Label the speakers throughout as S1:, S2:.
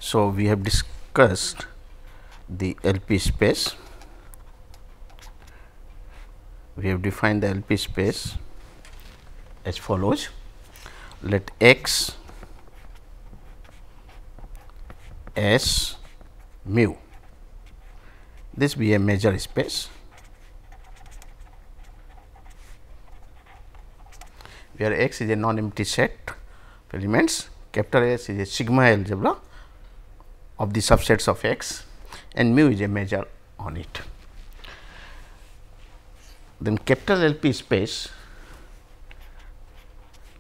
S1: So, we have discussed the LP space. We have defined the LP space as follows. Let X S mu this be a measure space where X is a non-empty set of elements, capital S is a sigma algebra of the subsets of X, and mu is a measure on it. Then capital LP space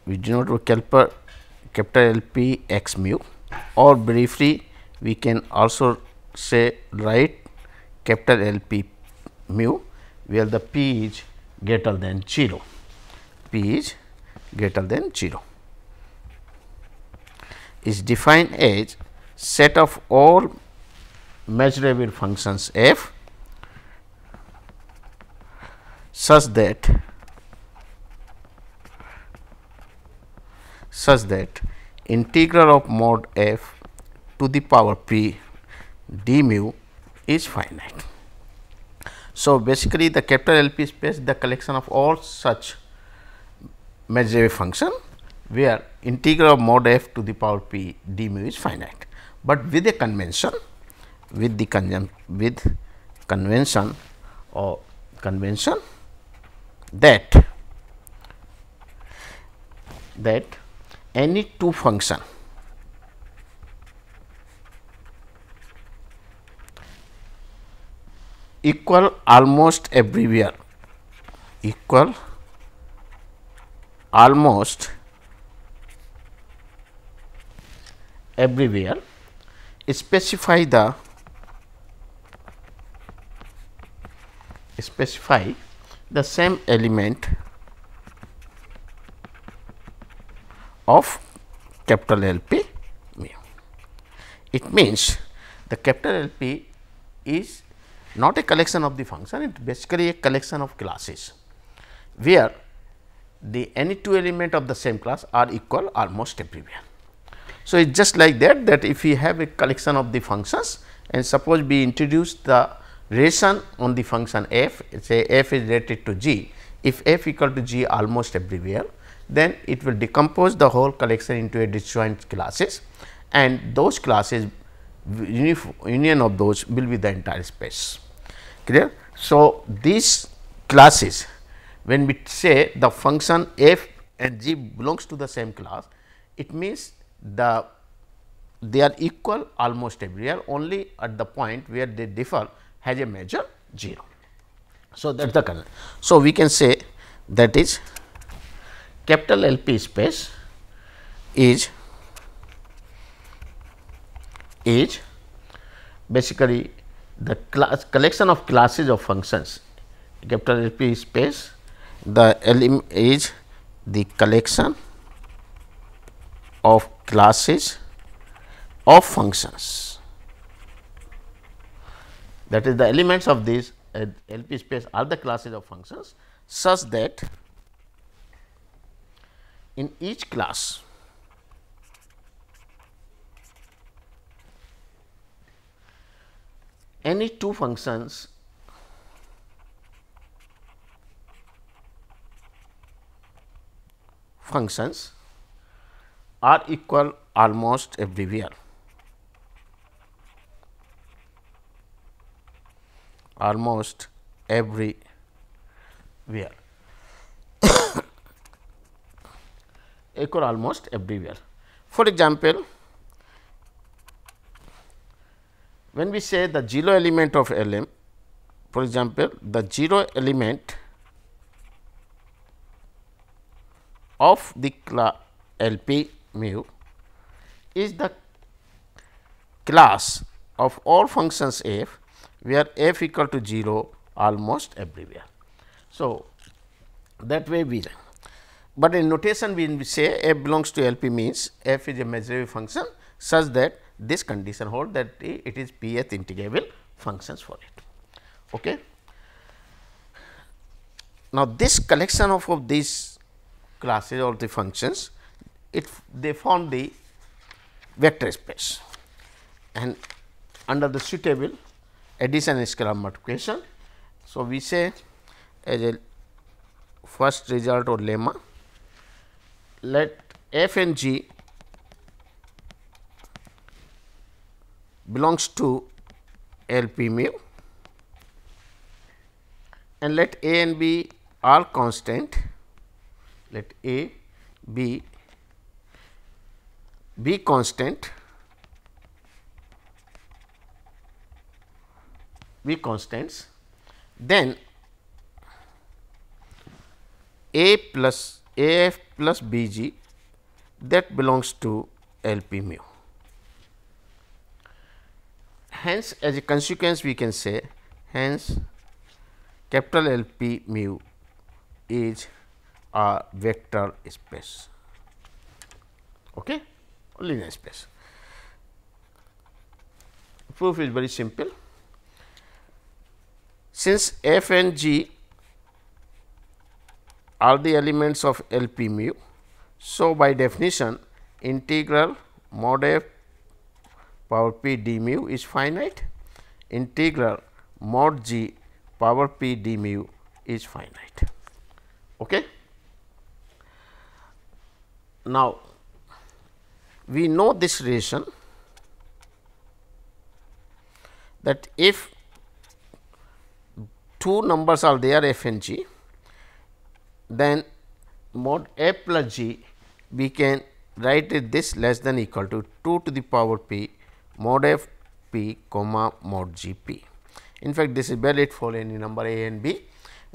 S1: we denote with capital LP X mu, or briefly we can also say write capital LP mu where the p is greater than 0, p is greater than 0 is defined as set of all measurable functions f such that integral of mod f to the power p d mu is finite. So, basically the capital LP space the collection of all such measurable function where integral of mod f to the power p d mu is finite, but with a convention that any two function equal almost everywhere specify the same element of capital LP mu. It means the capital LP is not a collection of the function, it is basically a collection of classes where the any two element of the same class are equal almost everywhere. So, it is just like that if we have a collection of the functions and suppose we introduce the relation on the function f, say f is related to g, if f equal to g almost everywhere, then it will decompose the whole collection into a disjoint classes, and those classes union of those will be the entire space. Clear? So, these classes when we say the function f and g belongs to the same class, it means they are equal almost everywhere, only at the point where they differ has a measure 0. So, that is the concept. So, we can say that is capital LP space is basically the collection of classes of functions. Capital LP space the element is the collection of classes of functions, that is the elements of this LP space are the classes of functions such that in each class any two functions are equal almost everywhere. Equal almost everywhere. For example, when we say the 0 element of LM, for example, the 0 element of the LP mu is the class of all functions f where f equal to 0 almost everywhere. So, that way we, but in notation when we say f belongs to LP means f is a measurable function such that this condition hold that it is pth integrable functions for it. Okay. Now, this collection of these classes or the functions, they form the vector space. and under the suitable addition and scalar multiplication. So, we say as a first result or lemma, let f and g belongs to L P mu and let A and B are constant, let A B be constant, be constants, then A plus A f plus B g that belongs to L P mu. Hence, as a consequence we can say, hence capital L P mu is a vector space, okay, linear space. Proof is very simple. Since f and g are the elements of L P mu, so by definition integral mod f power p d mu is finite, integral mod g power p d mu is finite. Okay. Now, we know this relation that if two numbers are there f and g, then mod f plus g we can write it this less than equal to 2 to the power p mod f p comma mod g p. In fact, this is valid for any number a and b.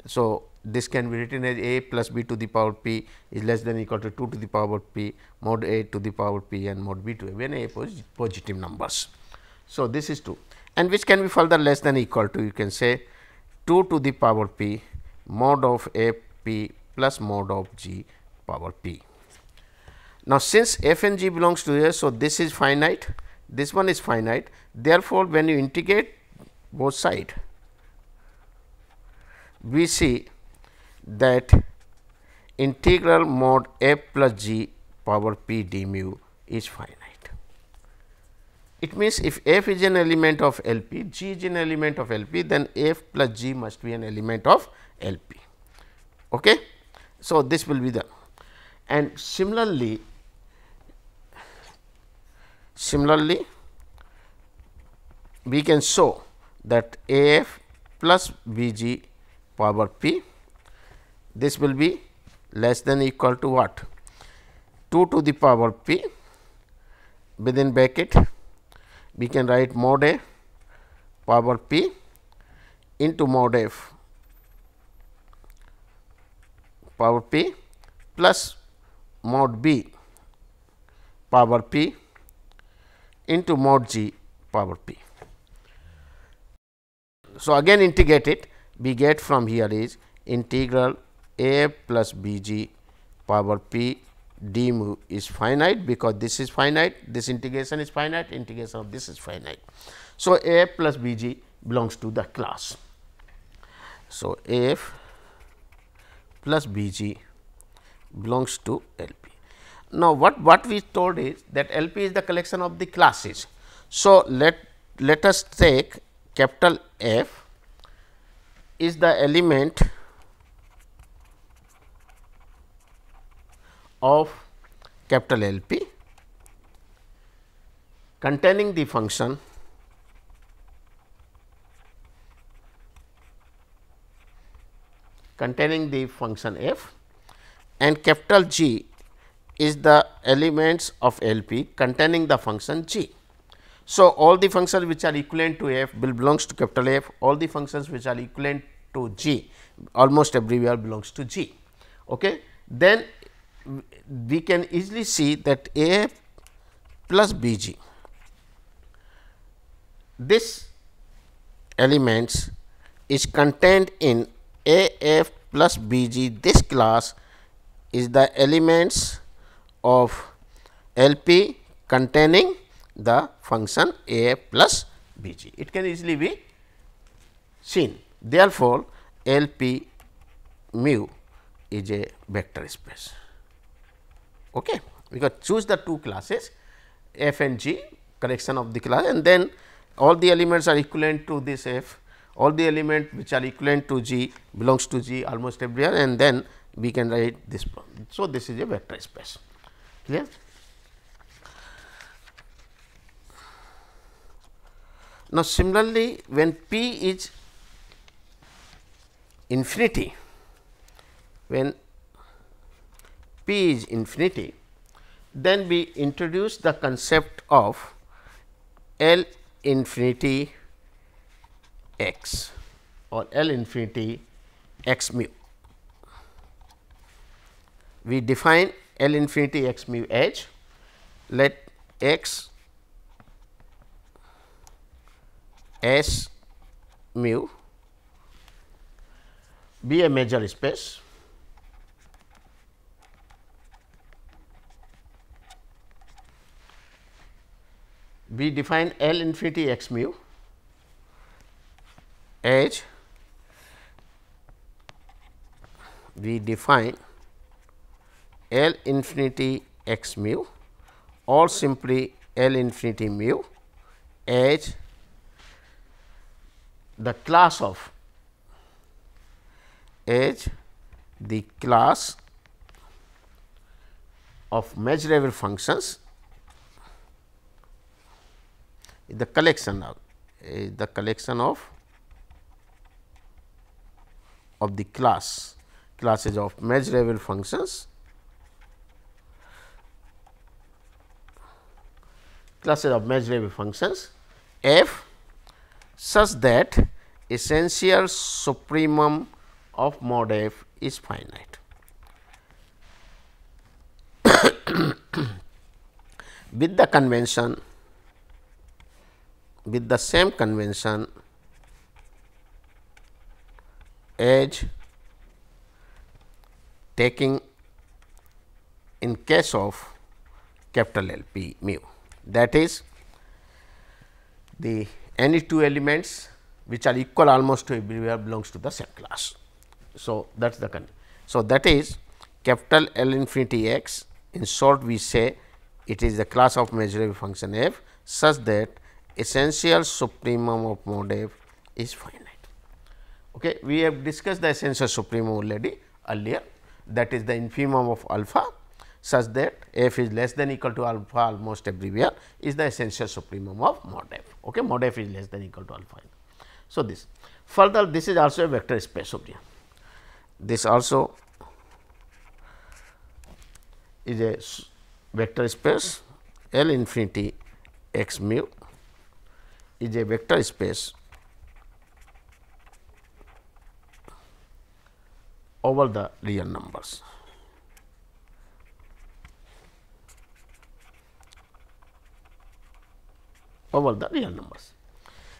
S1: So, this can be written as a plus b to the power p is less than equal to 2 to the power p mod a to the power p and mod b to a when a positive numbers. So, this is 2 and which can be further less than equal to, you can say 2 to the power p mod of a p plus mod of g power p. Now, since f and g belongs to a, so this is finite, this one is finite. Therefore, when you integrate both sides, we see that integral mod f plus g power p d mu is finite. It means, if f is an element of L P, g is an element of L P, then f plus g must be an element of L P. Okay. So, this will be the, and similarly we can show that a f plus b g power p, this will be less than equal to what? 2 to the power p, within bracket we can write mod a power p into mod f power p plus mod b power p into mod g power p. So, again integrate it, we get from here is integral a f plus b g power p d mu is finite, because this is finite, this integration is finite, integration of this is finite. So, a f plus b g belongs to the class. So, a f plus b g belongs to L P. Now, what we told is that L P is the collection of the classes. So, let us take capital F is the element of capital L P containing the function f, and capital G is the elements of L P containing the function g. So, all the functions which are equivalent to f will belongs to capital F, all the functions which are equivalent to g almost everywhere belongs to g. Okay. Then we can easily see that a f plus b g, this elements is contained in a f plus b g, this class is the elements of L P containing the function a f plus b g. It can easily be seen. Therefore, L P mu is a vector space. Okay. We can choose the two classes f and g collection of the class, and then all the elements are equivalent to this F, all the elements which are equivalent to G belongs to G almost everywhere, and then we can write this problem. So, this is a vector space, clear. Now, similarly, when P is infinity, when P is infinity, then we introduce the concept of L infinity x or L infinity x mu. We define L infinity x mu as, let x S mu be a major space we define L infinity x mu as we define L infinity x mu or simply L infinity mu as the class of measurable functions, the collection of the classes of measurable functions, f such that essential supremum of mod f is finite. With the convention, with the same convention as taking in case of capital L P mu, that is the any two elements which are equal almost to everywhere belongs to the same class. So, that is the condition. So, that is capital L infinity x, in short we say it is the class of measurable function f such that essential supremum of mod f is finite. Okay. We have discussed the essential supremum already earlier, that is the infimum of alpha such that f is less than equal to alpha almost everywhere is the essential supremum of mod f. Okay. Mod f is less than equal to alpha. So, this further this is also a vector space over here. This also is a vector space. L infinity x mu is a vector space over the real numbers.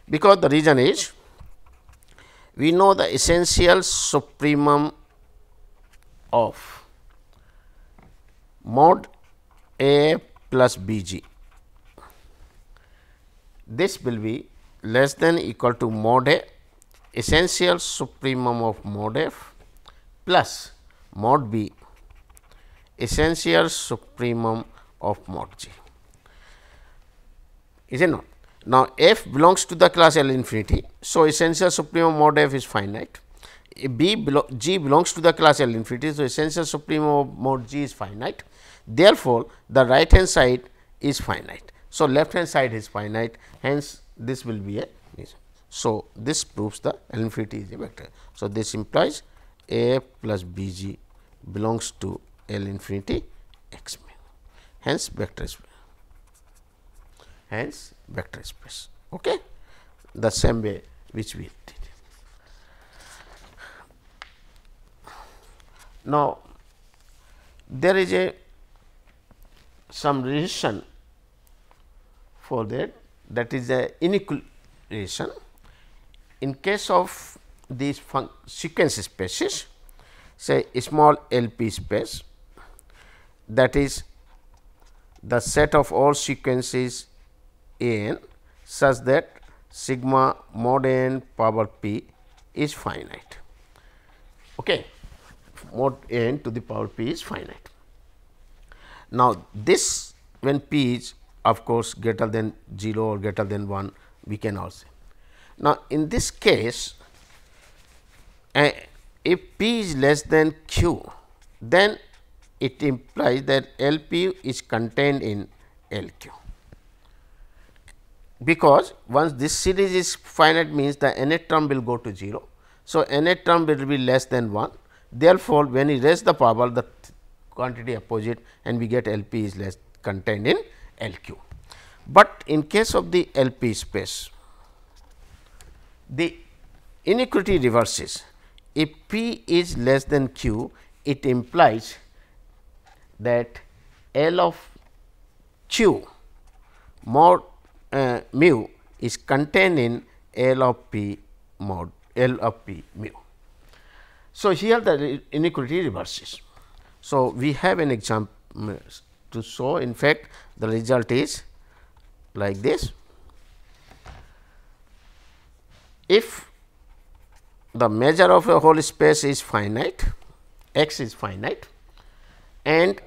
S1: Because the reason is we know the essential supremum of mod A plus B g. This will be less than equal to mod A, essential supremum of mod f plus mod B, essential supremum of mod g. Is it not? Now, f belongs to the class L infinity. So, essential supremum mod f is finite. G belongs to the class L infinity. So, essential supremum of mod g is finite. Therefore, the right hand side is finite. So, left hand side is finite, hence this will be a. So, this proves the L infinity is a vector. So, this implies A plus B g belongs to L infinity x mu, hence vector space. Okay. The same way which we did. Now, there is some relation for that is a unequal relation. In case of these sequence spaces, say small LP space, that is the set of all sequences A n such that sigma mod n power p is finite. Okay. Mod n to the power p is finite. Now, this when p is of course, greater than 0 or greater than 1, we can also. Now, in this case, if P is less than Q, then it implies that LP is contained in LQ, because once this series is finite means the nth term will go to 0. So, nth term will be less than 1. Therefore, when we raise the power, the quantity opposite, and we get LP is less contained in LQ. But in case of the LP space, the inequality reverses. If P is less than Q, it implies that L of Q mod mu is contained in L of P mod L of P mu. So, here the inequality reverses. So, we have an example to show. In fact, the result is like this. If the measure of a whole space is finite, x is finite, and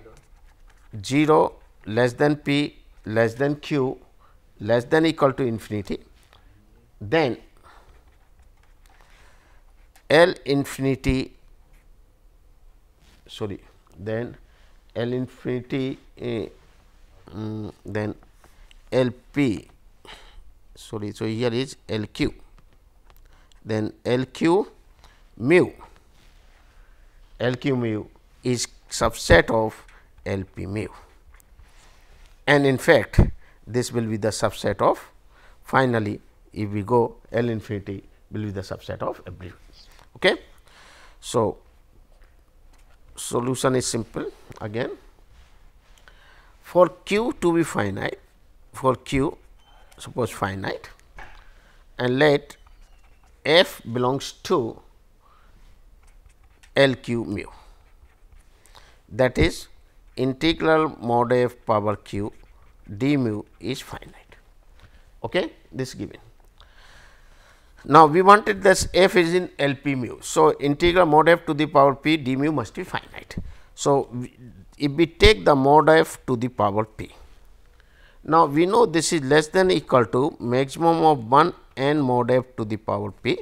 S1: 0 less than P less than Q less than equal to infinity, then L infinity then L infinity then LP so here is LQ, then LQ mu is subset of LP mu, and in fact, this will be the subset of, finally, if we go L infinity will be the subset of everyone. Okay. So, solution is simple again. For Q to be finite, for Q suppose finite, and let f belongs to LQ mu, that is integral mod f power q d mu is finite. Okay, this given. Now, we wanted this f is in LP mu. So, integral mod f to the power p d mu must be finite. So, if we take the mod f to the power p, now we know this is less than equal to maximum of 1 n mod f to the power p,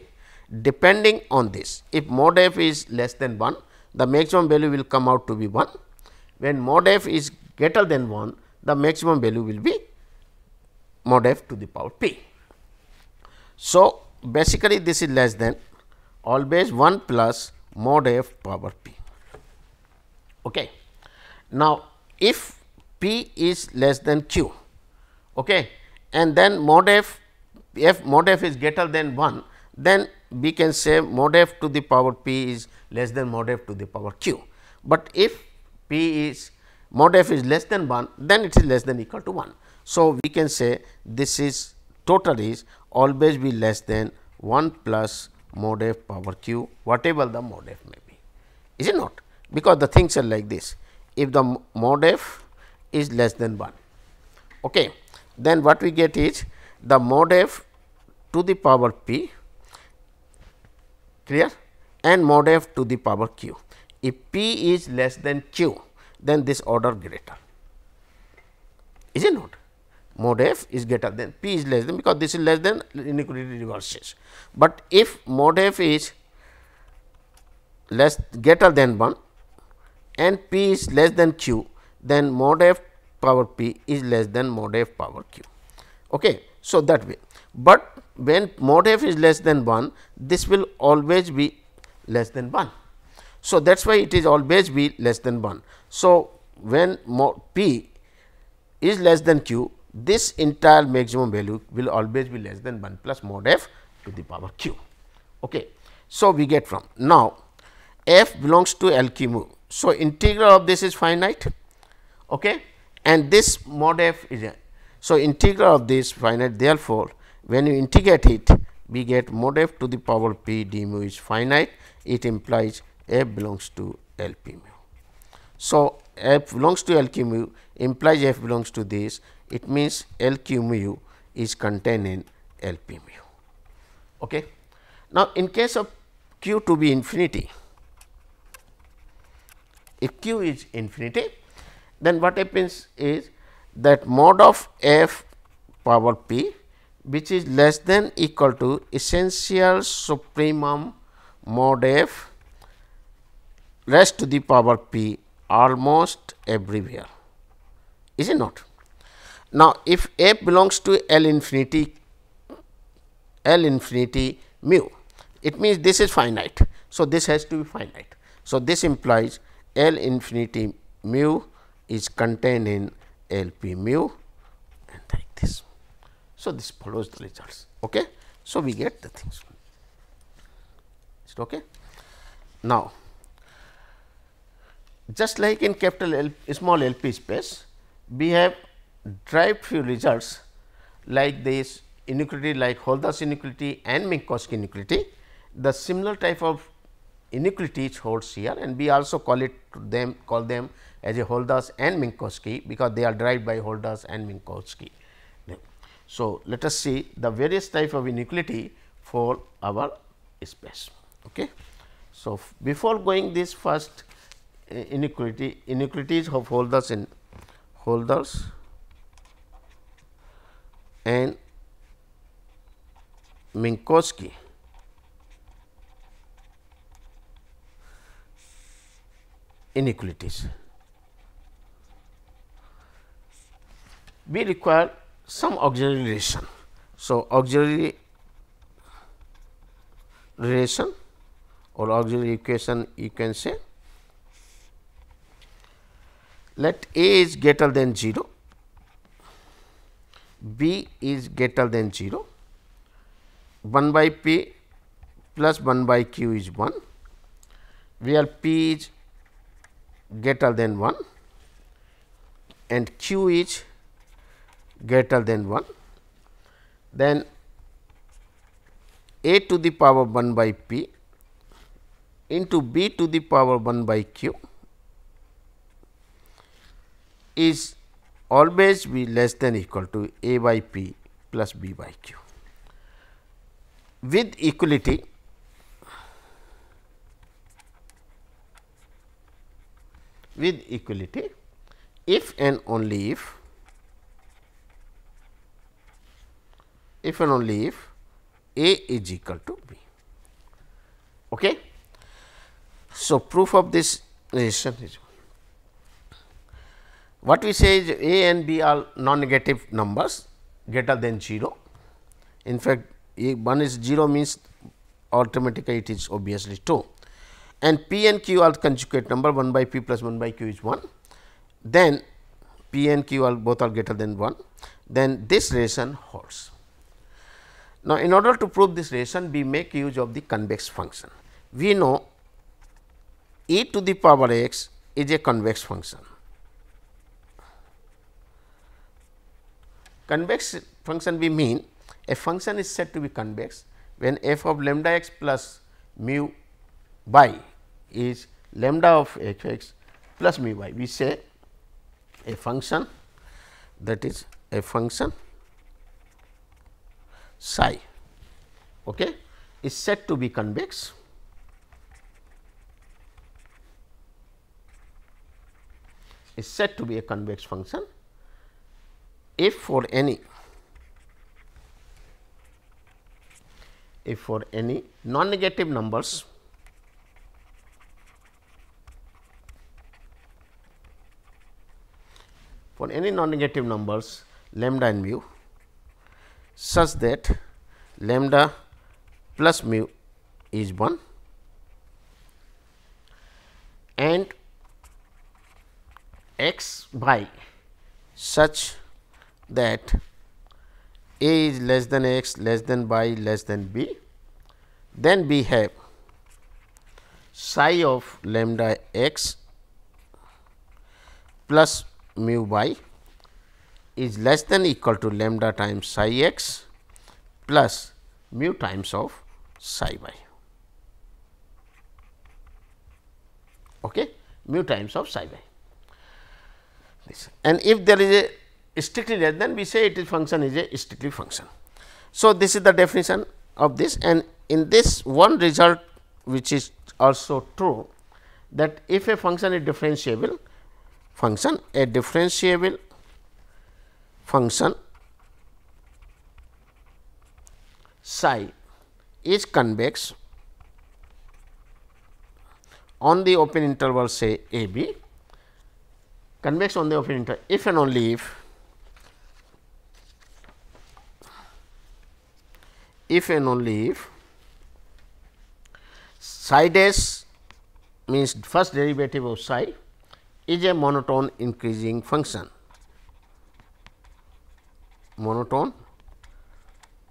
S1: depending on this. If mod f is less than 1, the maximum value will come out to be 1. When mod f is greater than 1, the maximum value will be mod f to the power p. So, basically this is less than always 1 plus mod f power p. Okay. Now, if p is less than q, okay, and then mod f is greater than 1, then we can say mod f to the power p is less than mod f to the power q. But if p is mod f is less than 1, then it is less than equal to 1. So, we can say this is total is always be less than 1 plus mod f power q, whatever the mod f may be, is it not? Because the things are like this. If the mod f is less than 1, okay, then what we get is the mod f to the power p, clear, and mod f to the power q. If p is less than q, then this order greater, is it not? Mod f is greater than, p is less than, because this is less than, inequality reverses. But if mod f is greater than 1 and p is less than q, then mod f power p is less than mod f power q. Okay. So, that way, but when mod f is less than 1, this will always be less than 1. So, that is why it is always be less than 1. So, when p is less than q, this entire maximum value will always be less than 1 plus mod f to the power q. Okay. So, we get from now f belongs to LQ mu. So, integral of this is finite, okay, and this mod f is a, so integral of this finite. Therefore, when you integrate it, we get mod f to the power p d mu is finite. It implies f belongs to LP mu. So, f belongs to LQ mu implies f belongs to this. It means LQ mu is contained in LP mu. Okay. Now, in case of q to be infinity, if q is infinity, then what happens is that mod of f power p which is less than equal to essential supremum mod f raised to the power p almost everywhere, is it not? Now, if f belongs to L infinity mu, it means this is finite. So, this has to be finite. So, this implies L infinity mu is contained in L p mu and like this. So, this follows the results. Okay. So, we get the things. Is it okay? Now, just like in capital L, small L p space, we have derived few results like this inequality, like Holder's inequality and Minkowski inequality. The similar type of inequalities holds here, and we also call them as a Holder's and Minkowski, because they are derived by Holder's and Minkowski. So, let us see the various type of inequality for our space. Okay. So, before going this first inequalities of Holder's and Minkowski inequalities, we require some auxiliary relation. So, auxiliary relation or auxiliary equation, you can say, let A is greater than 0, B is greater than 0, 1 by P plus 1 by Q is 1, where P is greater than 1 and Q is greater than 1. Then A to the power 1 by P into B to the power 1 by Q is always be less than equal to A by P plus B by Q. With equality, if and only if A is equal to B. Okay. So, proof of this relation is what we say is A and B are non-negative numbers greater than 0. In fact, if 1 is 0 means automatically it is obviously 2, and P and Q are conjugate number, 1 by P plus 1 by Q is 1, then P and Q are both are greater than 1, then this relation holds. Now, in order to prove this relation, we make use of the convex function. We know e to the power x is a convex function. Convex function we mean a function is said to be convex when f of lambda x plus mu y is lambda of f x plus mu y. We say a function, that is a function psi, okay, is said to be convex a convex function if for any non-negative numbers lambda and mu such that lambda plus mu is 1 and x y such that a is less than x, less than y, less than b, then we have psi of lambda x plus mu y is less than equal to lambda times psi x plus mu times of psi y. Okay, mu times of psi y. And if there is a strictly less, then we say it is function is a strictly function. So, this is the definition of this, and in this one result which is also true, that if a function is differentiable function, a differentiable function psi is convex on the open interval say a b, convex on the open interval if and only if and only if psi dash means first derivative of psi is a monotone increasing function, monotone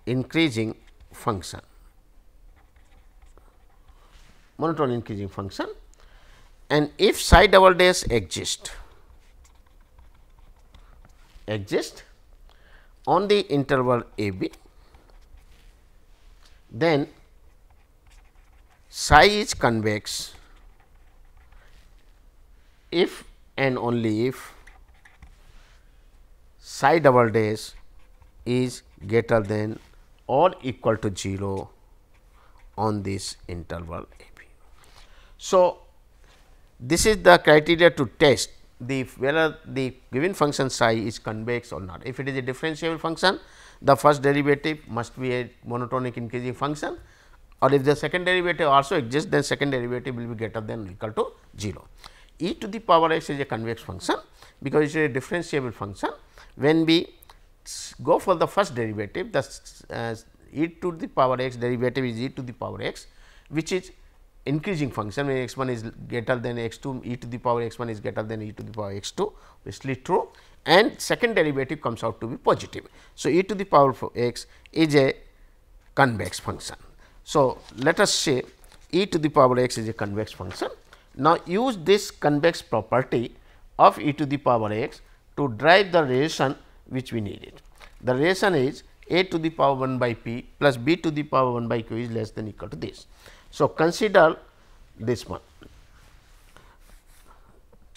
S1: increasing function, monotone increasing function, and if psi double dash exist on the interval a b, then psi is convex if and only if psi double dash is greater than or equal to 0 on this interval a b. So, this is the criteria to test the whether the given function psi is convex or not. If it is a differentiable function, the first derivative must be a monotonic increasing function, or if the second derivative also exists, then second derivative will be greater than or equal to 0. E to the power x is a convex function, because it is a differentiable function. When we go for the first derivative, the e to the power x derivative is e to the power x, which is increasing function when x 1 is greater than x 2, e to the power x 1 is greater than e to the power x 2, obviously true, and second derivative comes out to be positive. So, e to the power of x is a convex function. So, let us say e to the power x is a convex function. Now, use this convex property of e to the power x to derive the relation which we needed. The relation is a to the power 1 by p plus b to the power 1 by q is less than or equal to this. So, consider this one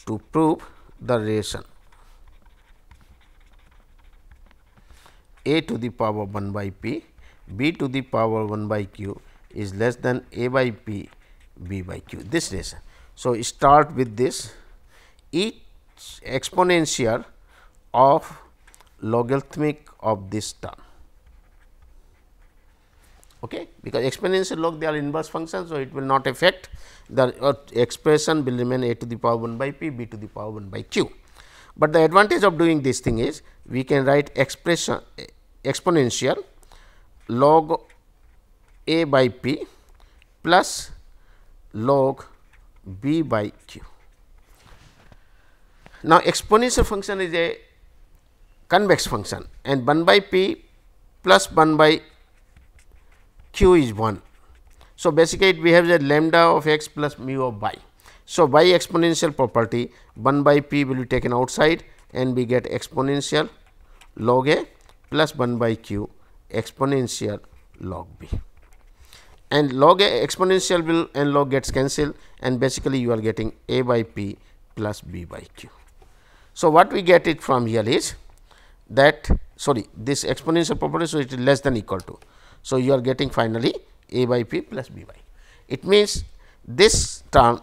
S1: to prove the relation a to the power 1 by p, b to the power 1 by q is less than a by p, b by q, this relation. So, start with this each exponential of logarithmic of this term, okay, because exponential log they are inverse functions. So, it will not affect the expression will remain a to the power 1 by p, b to the power 1 by q. But the advantage of doing this thing is we can write expression exponential log a by p plus log b by q. Now, exponential function is a convex function and 1 by p plus 1 by q is 1. So, basically we have the lambda of x plus mu of y. So, by exponential property 1 by p will be taken outside and we get exponential log a plus 1 by q exponential log b, and log a exponential will and log gets cancelled, and basically you are getting a by p plus b by q. So, what we get it from here is that this exponential property. So, it is less than or equal to. So, you are getting finally a by p plus b by. It means this term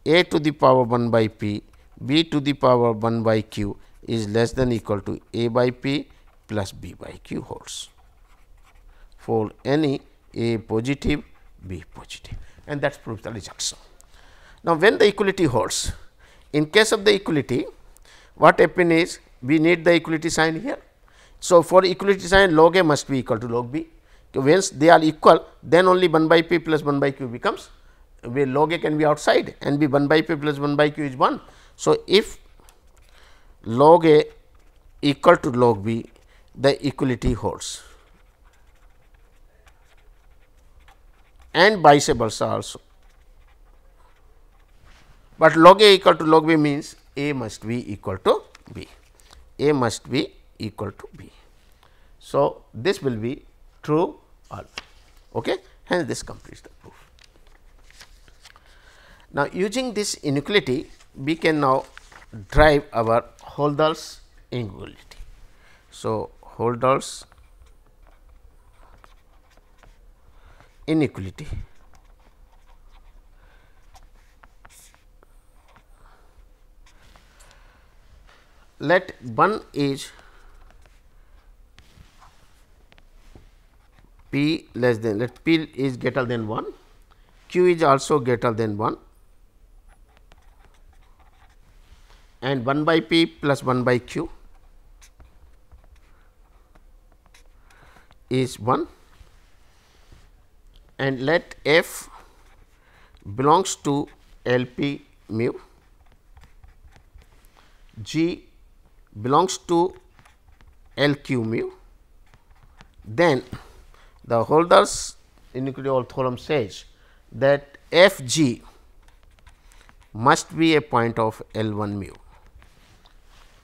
S1: a to the power 1 by p, b to the power 1 by q is less than or equal to a by p plus b by q holds for any a positive, b positive, and that proves the reduction. Now, when the equality holds, in case of the equality, what happen is we need the equality sign here. So, for equality sign log a must be equal to log b. So, once they are equal, then only 1 by p plus 1 by q becomes, where log a can be outside and be 1 by p plus 1 by q is 1. So, if log a equal to log b, the equality holds, and vice versa also. But log a equal to log b means a must be equal to b, a must be equal to b. So, this will be true or okay. Hence, this completes the proof. Now, using this inequality, we can now derive our Holder's inequality. So, Holder's inequality. Let 1 is P less than, let P is greater than 1, Q is also greater than 1, and 1 by P plus 1 by Q is 1, and let F belongs to L P mu, G belongs to L Q mu, then the Holder's inequality theorem says that F G must be a point of L 1 mu,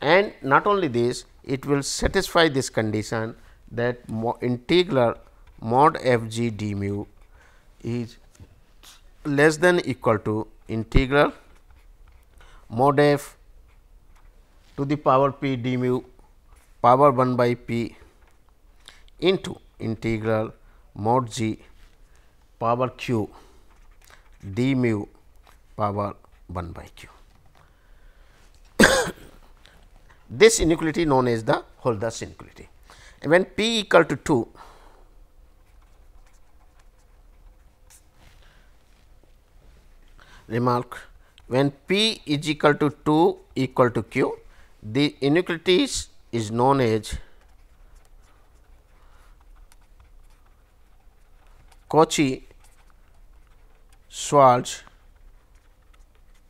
S1: and not only this, it will satisfy this condition that integral mod F G d mu is less than equal to integral mod F to the power p d mu power 1 by p into integral mod G power q d mu power 1 by q. This inequality known as the Holder's inequality. And when p equal to 2, remark, when p is equal to 2 equal to q, the inequality is known as Cauchy-Schwarz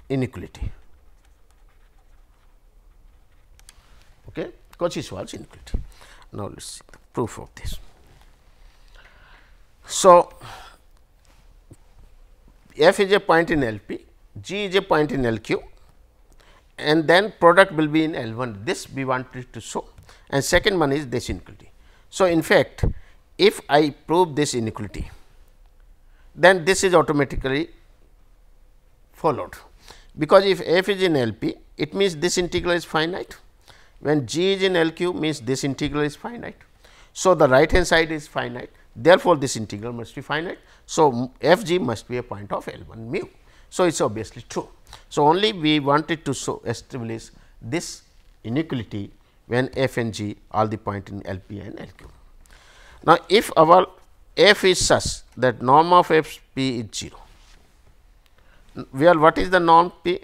S1: inequality. Okay, Cauchy-Schwarz inequality. Now, let us see the proof of this. So, F is a point in L P, G is a point in L Q, and then product will be in L 1. This we wanted to show, and second one is this inequality. So, in fact, if I prove this inequality, then this is automatically followed, because if F is in L P, it means this integral is finite. When G is in L Q, means this integral is finite. So, the right hand side is finite, therefore, this integral must be finite. So, F G must be a point of L 1 mu. So, it is obviously true. So, only we wanted to show establish this inequality when F and G are the point in L P and L Q. Now, if our F is such that norm of F P is 0, where what is the norm P?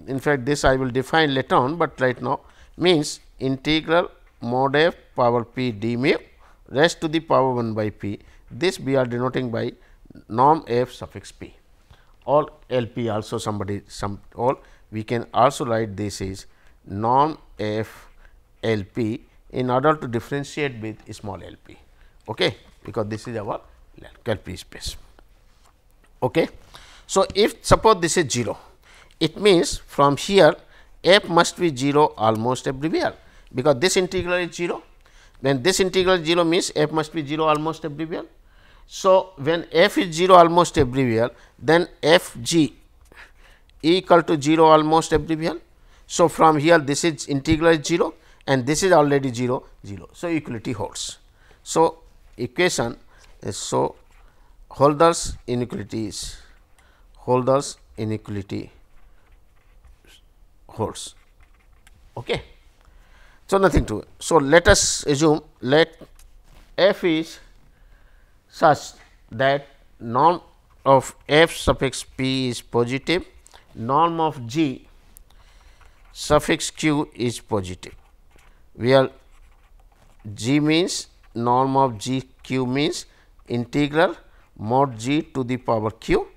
S1: In fact, this I will define later on, but right now means integral mod F power P d mu raised to the power 1 by P. This we are denoting by norm F suffix P, or L P also somebody or we can also write this is norm F L P in order to differentiate with small L P, okay, because this is our L P space. Okay. So, if suppose this is 0, it means from here F must be 0 almost everywhere, because this integral is 0. When this integral is 0 means F must be 0 almost everywhere. So, when F is 0 almost everywhere, then F G equal to 0 almost everywhere. So, from here this is integral is 0 and this is already 0 0. So, equality holds. So, equation is so Holder's inequality holds. Okay. So, nothing to it. So, let us assume let F is such that norm of F suffix P is positive, norm of G suffix Q is positive, where G means norm of G Q means integral mod G to the power Q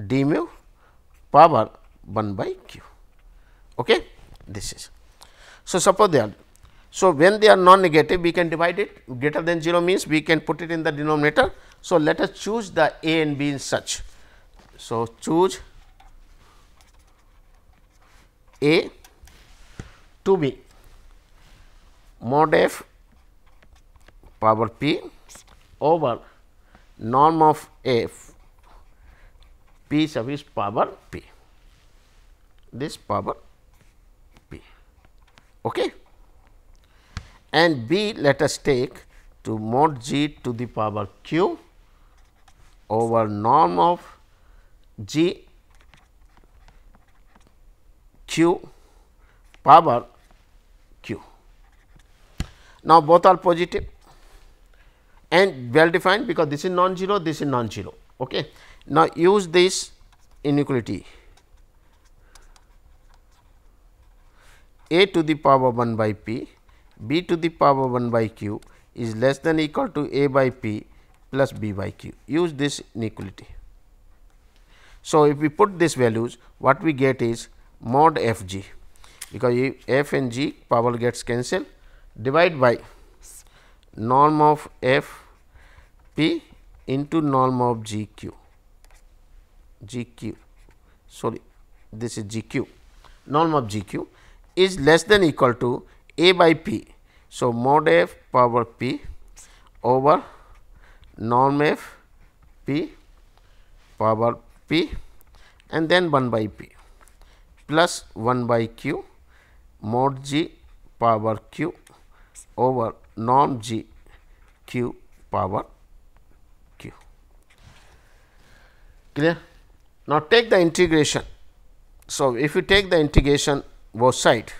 S1: d mu power 1 by Q. Okay. This is. So, suppose they are. So, when they are non-negative, we can divide it. Greater than 0 means we can put it in the denominator. So, let us choose the A and B in such. So, choose A to be mod F power P over norm of F P suffix power P, this power P. Okay. And B let us take to mod G to the power Q over norm of G Q power Q. Now, both are positive and well defined because this is non-zero, this is non-zero. Okay. Now, use this inequality a to the power 1 by p, b to the power 1 by q is less than equal to a by p plus b by q. Use this inequality. So, if we put these values, what we get is mod f g, because f and g power gets cancelled, divide by norm of f p into norm of g q, sorry, this is g q, norm of g q is less than equal to a by p. So, mod f power p over norm f p power p and then 1 by p plus 1 by q mod g power q over norm g q power q. Clear? Now, take the integration. So, if you take the integration both side,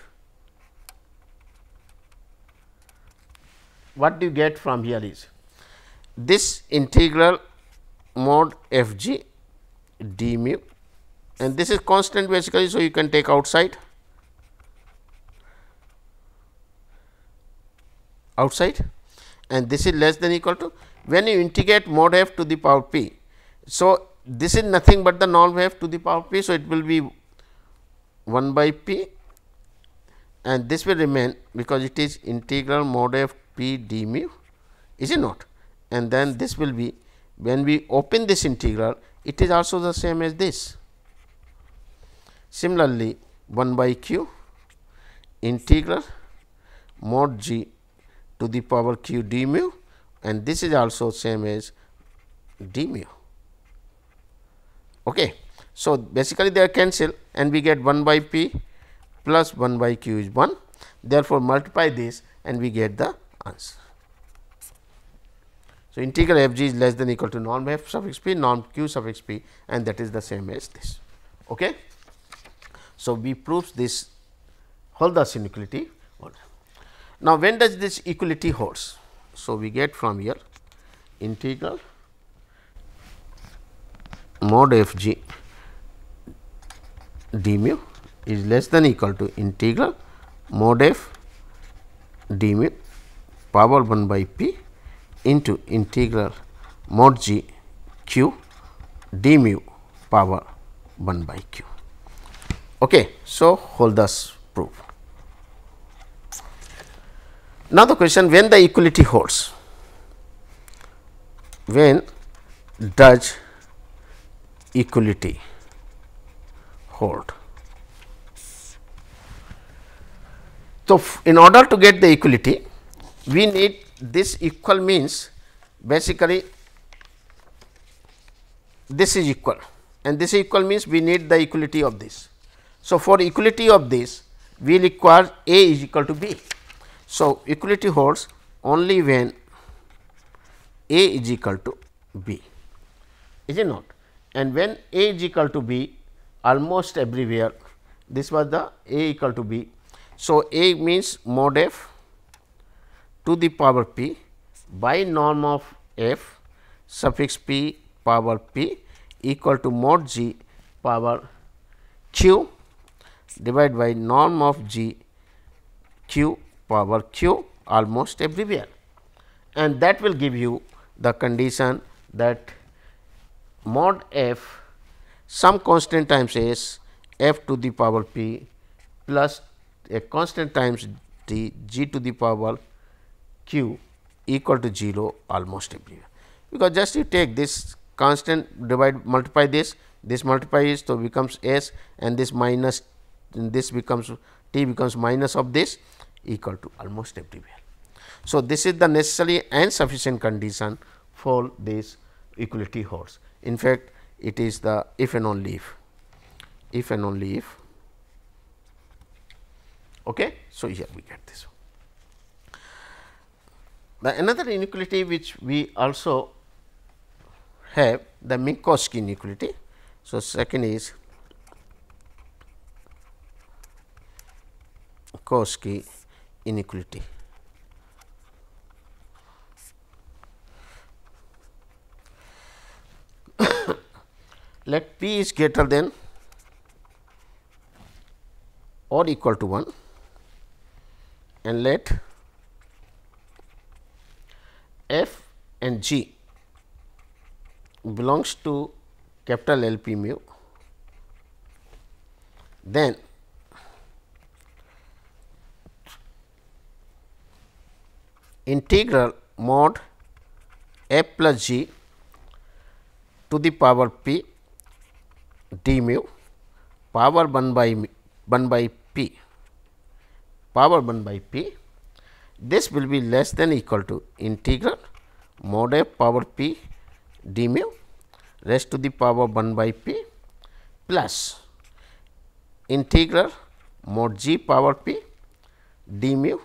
S1: what do you get from here is this integral mod f g d mu, and this is constant basically. So, you can take outside and this is less than equal to, when you integrate mod f to the power p. So, this is nothing but the norm f to the power p. So, it will be 1 by p and this will remain because it is integral mod f p d mu, is it not, and then this will be, when we open this integral, it is also the same as this. Similarly, 1 by q integral mod g to the power q d mu, and this is also same as d mu. Okay. So, basically they are cancelled and we get 1 by p plus 1 by q is 1. Therefore, multiply this and we get the answer. So, integral f g is less than equal to norm f suffix p, norm q suffix p, and that is the same as this. Okay. So, we proves this Holder's inequality. Now, when does this equality holds? So, we get from here integral mod f g d mu is less than equal to integral mod f d mu power 1 by p into integral mod g q d mu power 1 by q. Okay. So, Holder's proof. Now, the question, when the equality holds? When does equality hold? So, in order to get the equality, we need this equal, means basically this is equal and this equal means we need the equality of this. So, for equality of this, we require A is equal to B. So, equality holds only when A is equal to B, is it not? And when A is equal to B, almost everywhere this was the A equal to B. So, A means mod f to the power p by norm of f suffix p power p equal to mod g power q divided by norm of g q power q almost everywhere, and that will give you the condition that mod f some constant times s f to the power p plus a constant times d g to the power q equal to 0 almost everywhere. Because just you take this constant, divide, multiply this multiplies, so becomes s, and this minus, and this becomes t becomes minus of this equal to almost everywhere. So, this is the necessary and sufficient condition for this equality holds. In fact, it is the if and only if and only if. Okay. So, here we get this. The another inequality which we also have, the Minkowski inequality. So, second is Minkowski inequality. let P is greater than or equal to 1 and let F and G belongs to capital L P mu, then integral mod F plus G to the power P d mu power 1 by P power 1 by P, this will be less than equal to integral mod F power P d mu raised to the power 1 by P plus integral mod G power P d mu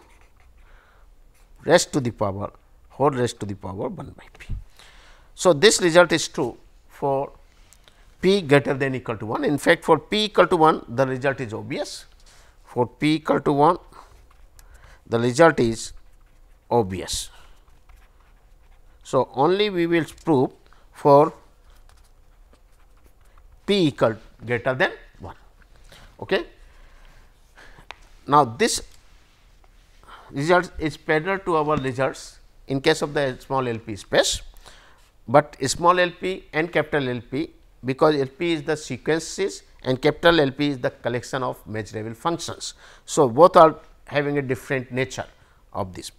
S1: raised to the power whole raised to the power 1 by P. So, this result is true for P greater than equal to 1. In fact, for P equal to 1 the result is obvious. For P equal to 1 the result is obvious. So, only we will prove for P equal greater than 1. Okay. Now, this result is parallel to our results in case of the small L P space, but small L P and capital L P, because L P is the sequences and capital L P is the collection of measurable functions. So, both are having a different nature of this,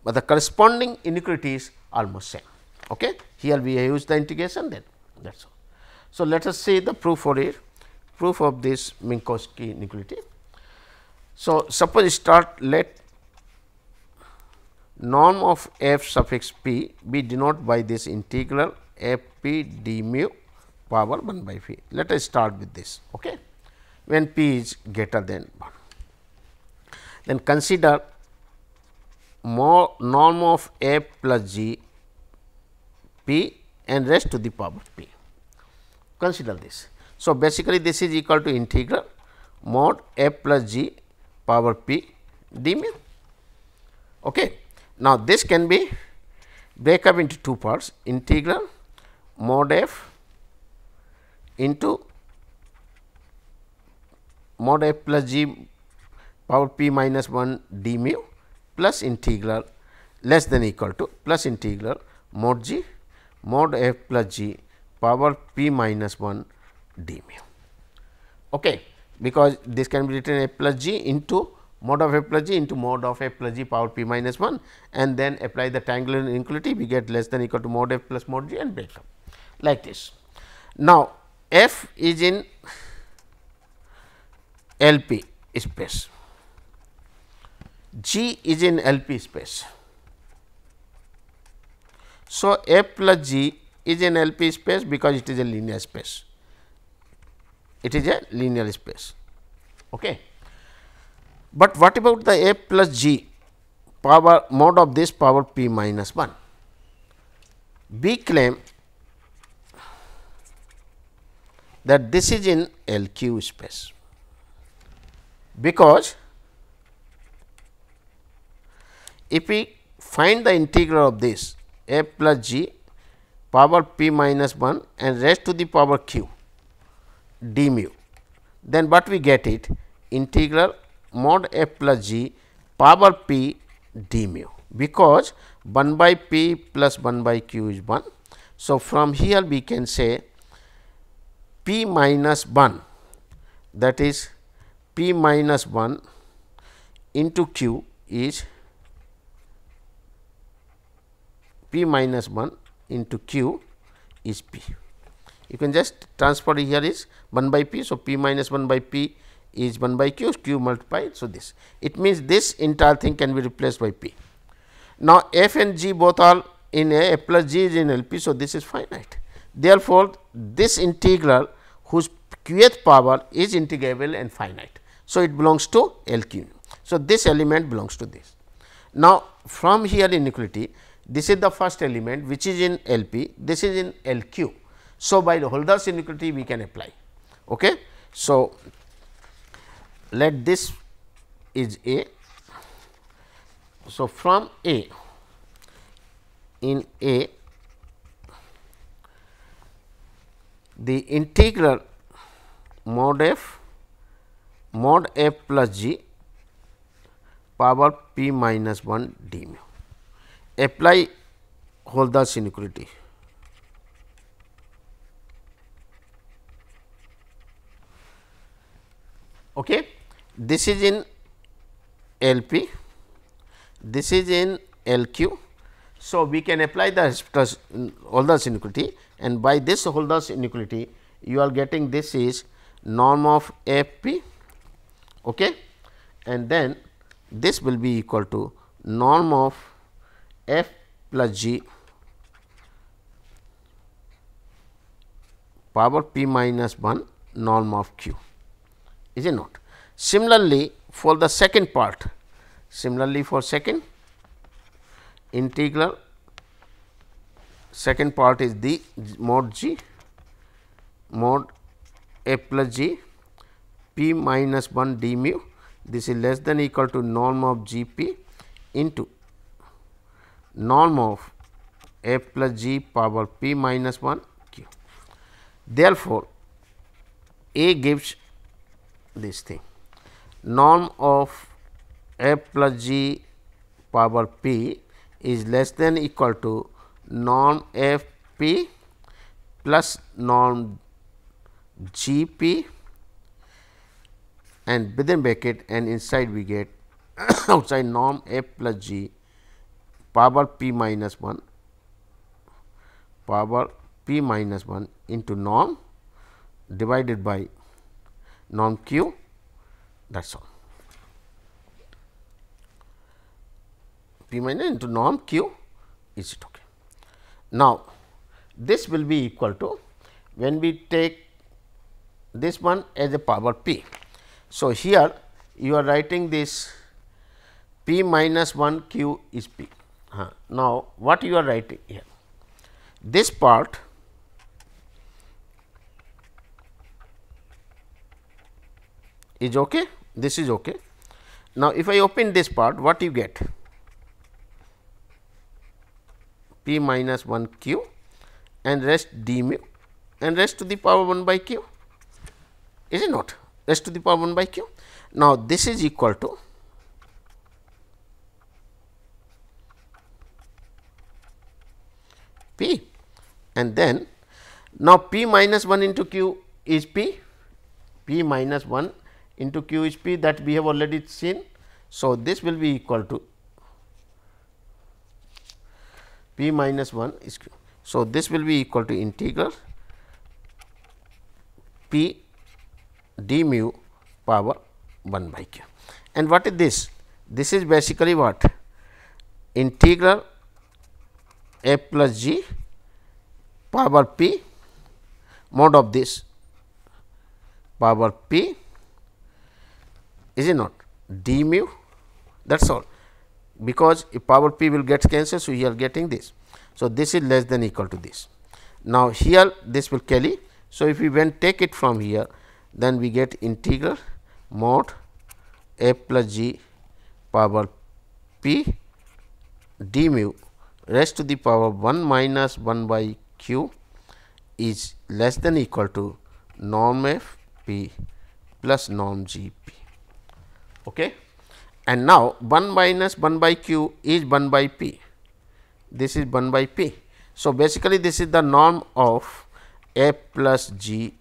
S1: but the corresponding inequality is almost same. Okay. Here we use the integration, then that is all. So, let us see the proof for it, proof of this Minkowski inequality. So, suppose start let norm of f suffix p be denoted by this integral f p d mu power 1 by p. Let us start with this. Okay. When p is greater than 1, then consider norm of f plus g p and raised to the power p. Consider this. So, basically this is equal to integral mod f plus g power p d mu. Okay. Now, this can be break up into two parts, integral mod f into mod f plus g power p minus 1 d mu plus integral less than equal to plus integral mod g mod f plus g power p minus 1 d mu. Okay. Because this can be written f plus g into mod of f plus g into mod of f plus g power p minus 1 and then apply the triangular inequality, we get less than equal to mod f plus mod g and break up like this. Now, f is in L P space, g is in L P space. So, f plus g is in L P space because it is a linear space, it is a linear space. Okay. But what about the f plus g power mod of this power p minus 1? We claim that this is in L Q space, because if we find the integral of this f plus g power p minus 1 and raised to the power q d mu, then what we get it integral mod f plus g power p d mu, because 1 by p plus 1 by q is 1. So, from here we can say p minus 1, that is p minus 1 into q is p minus 1 into q is p. You can just transfer here is 1 by p. So, p minus 1 by p is 1 by q, q multiplied. So, this it means this entire thing can be replaced by p. Now, f and g both are in a, f plus g is in L P. So, this is finite. Therefore, this integral whose qth power is integrable and finite. So, it belongs to L Q. So, this element belongs to this. Now, from here inequality, this is the first element which is in L P, this is in L Q. So, by the Holder's inequality we can apply. Okay. So, let this is A. So, from A, in A the integral mod f plus g power p minus 1 d mu. Apply Holder's inequality. Okay. This is in LP, this is in LQ. So, we can apply the Holder's inequality, and by this Holder's inequality you are getting this is norm of F p, okay, and then this will be equal to norm of f plus g power p minus 1 norm of q, is it not? Similarly, for the second part, similarly for second integral, second part is the mod g mod f plus g p minus 1 d mu, this is less than equal to norm of g p into norm of f plus g power p minus 1 q. Therefore, A gives this thing, norm of f plus g power p is less than equal to norm f p plus norm g p, and within bracket and inside we get outside norm f plus g power p minus 1 into norm divided by norm q, that is all, p minus into norm q, is it okay. Now, this will be equal to, when we take this one as a power p. So, here you are writing this p minus 1 q is p. Now, what you are writing here? This part is okay, this is okay. Now, if I open this part, what you get? P minus 1 q and rest d mu and rest to the power 1 by q, is it not? Rest to the power 1 by q. Now, this is equal to p, and then now p minus 1 into q is p, p minus 1 into q is p, that we have already seen. So, this will be equal to p minus 1 is q. So, this will be equal to integral p d mu power 1 by q. And what is this? This is basically what? Integral f plus g power p mod of this power p, is it not, d mu, that is all, because if power p will get cancelled. So, you are getting this. So, this is less than equal to this. Now, here this will carry. So, if we take it from here, then we get integral mod f plus g power p d mu raised to the power 1 minus 1 by q is less than equal to norm f p plus norm g p. Okay. And now, 1 minus 1 by q is 1 by p, this is 1 by p. So, basically this is the norm of f plus g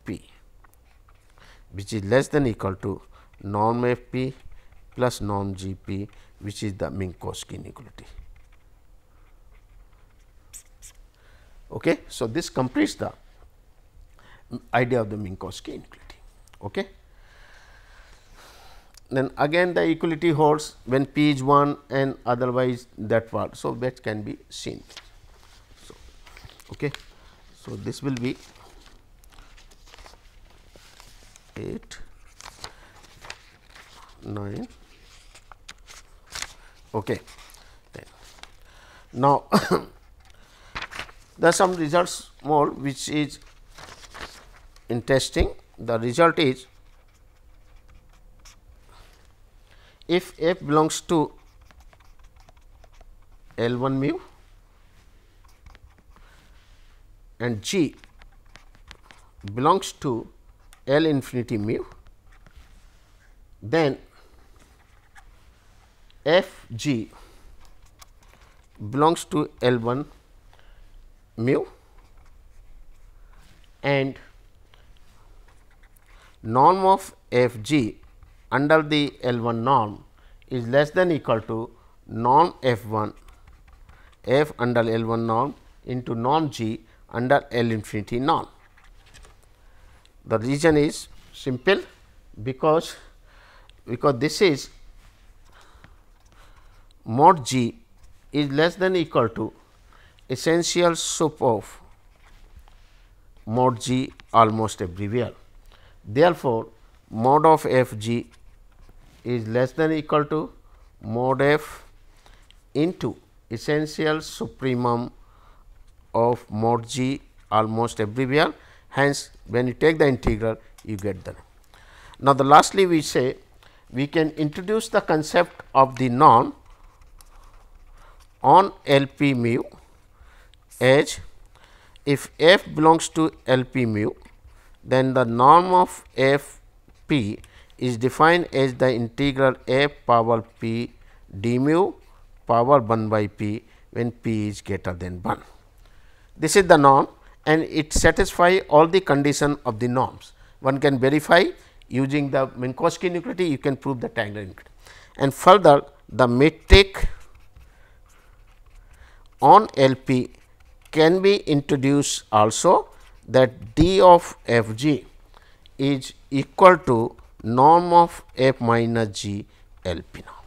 S1: p, which is less than equal to norm f p plus norm g p, which is the Minkowski inequality. Okay. So, this completes the idea of the Minkowski inequality. Okay. Then again the equality holds when p is 1 and otherwise that part. So, that can be seen. So, okay. So, this will be 8, 9. Okay. Now, there are some results more which is interesting. The result is, if f belongs to L 1 mu and g belongs to L infinity mu, then f g belongs to L 1 mu, and norm of f g under the L 1 norm is less than equal to norm f 1 f under L 1 norm into norm g under L infinity norm. The reason is simple, because this is mod g is less than equal to essential sup of mod g almost everywhere. Therefore, mod of f g is less than equal to mod f into essential supremum of mod g almost everywhere. Hence, when you take the integral, you get the. Now, the lastly we say we can introduce the concept of the norm on L p mu as if f belongs to L p mu, then the norm of f p is defined as the integral f power p d mu power 1 by p when p is greater than 1. This is the norm, and it satisfies all the condition of the norms. One can verify using the Minkowski inequality, you can prove the Tangler inequality. And further, the metric on L p can be introduced also, that d of f g is equal to norm of f minus g L p now,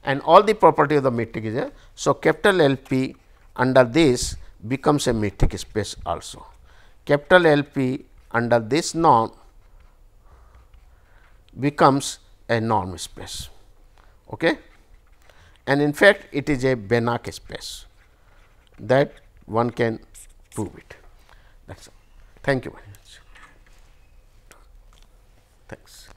S1: and all the property of the metric is there. So, capital L p under this becomes a metric space also. Capital L p under this norm becomes a norm space, okay? And in fact, it is a Banach space, that one can prove it. That is all. Thank you very much. Thanks.